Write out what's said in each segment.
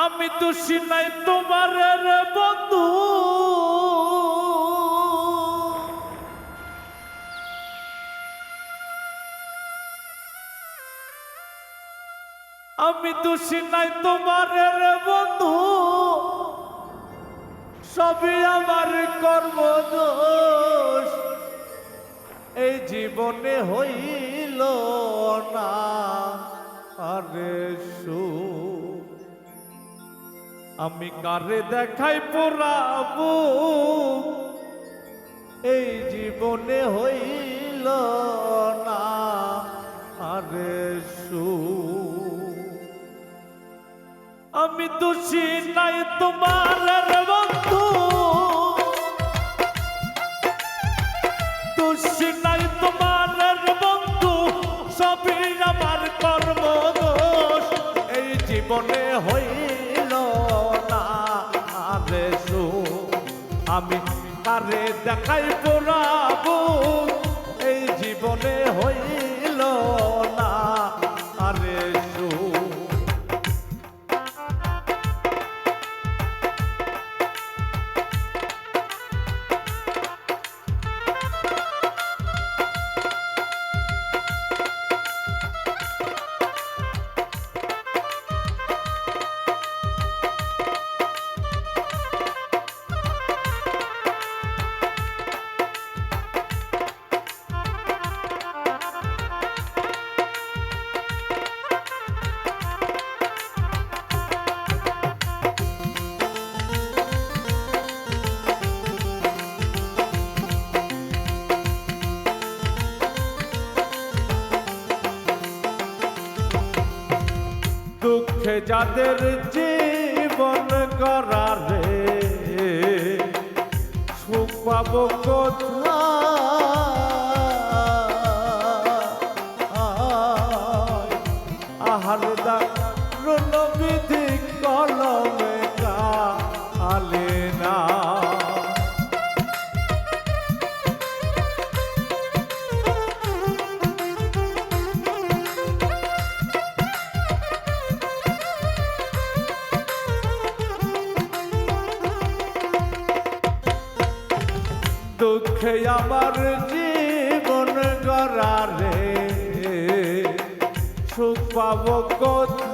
আমি দোষী নাই তোমার রে বন্ধু, আমি দোষী নাই তোমার রে বন্ধু, সবই আমার কর্ম দোষ। এই জীবনে হইল না আরে সুখ, আমি কারে দেখাই পোড়াবো, এই জীবনে হইল না আরে সুখ। আমি দোষী নাই তোমার রে বন্ধু, দোষী নাই তোমার রে বন্ধু, সবই আমার কর্ম দোষ। এই জীবনে হইল না আরে সুখ, আমি কারে দেখাই পোড়াবো, এই জীবনে হইল না আরে সুখ। দুঃখে যাদের জীবন গড়ারে, সুখ পাবো কোথায়? আহার দারুণ বিধি কলমে কালে না, দুঃখে আমার জীবন গড়ারে, সুখ পাবো কোথায়?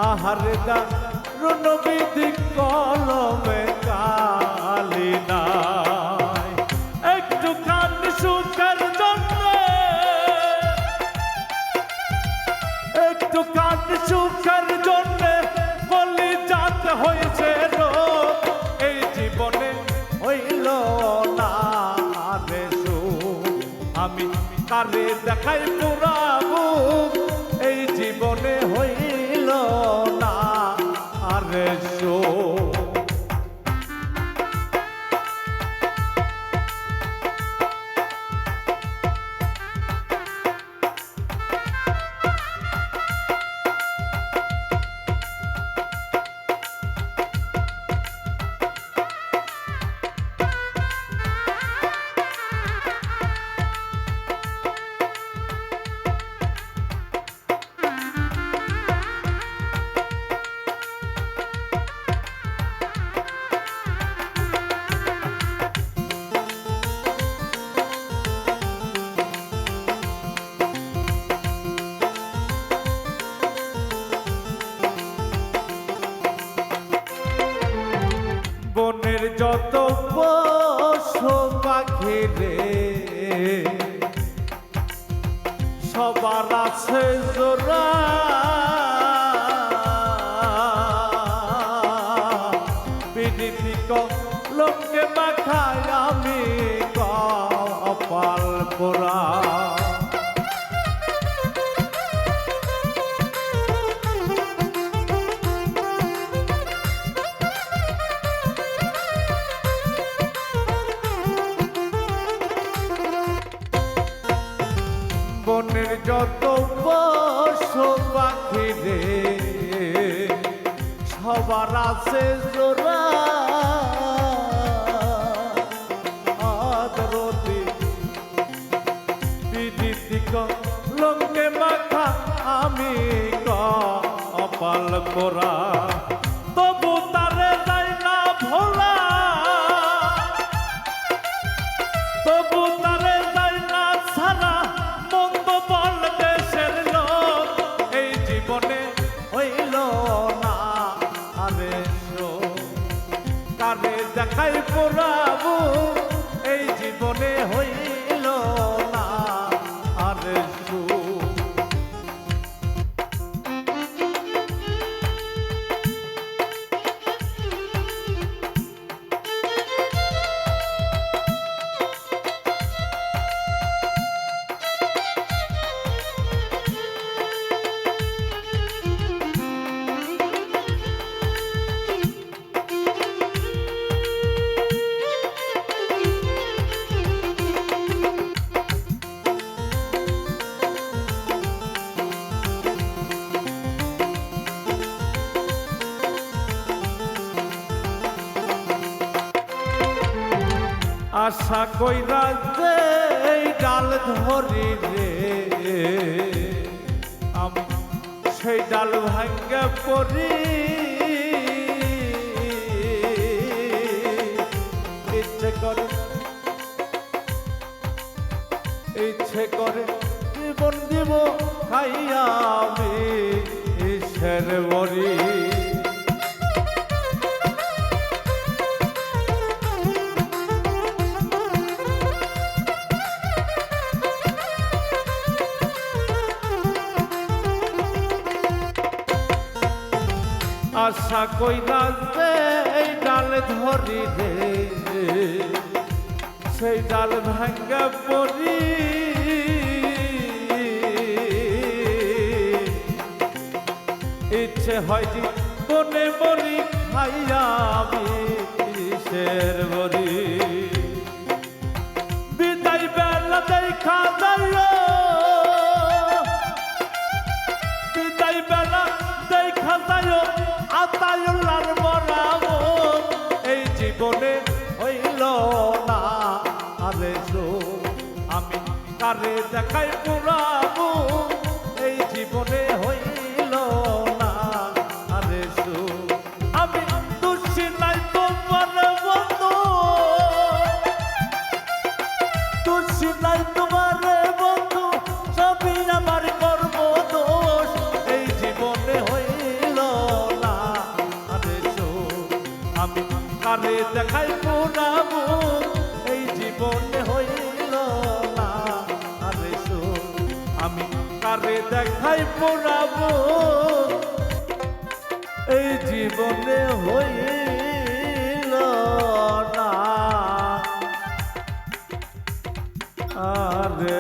আহারে দারুণ বিধি কলমে কালি নাই। একটুখানি সুখের জন্য, একটুখানি সুখের জন্য বলি যাতে হয়েছে রোগ। এই জীবনে হইল না রে সুখ, আমি কারে দেখাই পোড়াবো, এই জীবনে হইল না রে সুখ। বনের যত পশু পাখি রে, সবার আছে জোড়া, বিনীতি লোককে মাখায় আমি কপাল পোড়া। বনের যত পশু পাখি রে, সবার আছে জোড়া, আদরতি বিদিতি লোকে মাখা করা, তবু তারে যায় না ভোলা, তবু তারে যায় না সারা, মন্দ বল দেশের লোক এই জীবনে হইল না। আরে কারে দেখাই পোড়াবো এই জীবনে হইল না। আরে আশা কইরা যে ডাল ধরি রে, আমি সেই ডাল ভাঙ্গে পড়ি, ইচ্ছে করে জীবন দিব খাইয়া আমি ঈশ্বর বরি। আশা কইরা যে ডাল ধরি রে, সেই ডাল ভাঙ্গা পড়ি, ইচ্ছে হয় যে বনে বলি খাইয়া আমি কিসের বরি। বিদায় বেলা দেখা যায়, বিদায় বেলা দেখা যায় আতায়ুল্লার মরাবো এই জীবনে হইল না। আরে আমি কারে দেখাই পুরাবো এই জীবনে হইল না। আরে আমি দুষি নাই তোমার বন্ধু, দুষি নাই তোমার বন্ধু, সবই আমার কর্ম দোষ এই জীবনে হইল না। আরে আমি কারে দেখাই পুরাবো এই জীবনে হইল না। আরে আমি কারে দেখাই পুরাবো এই জীবনে হইল না। আরে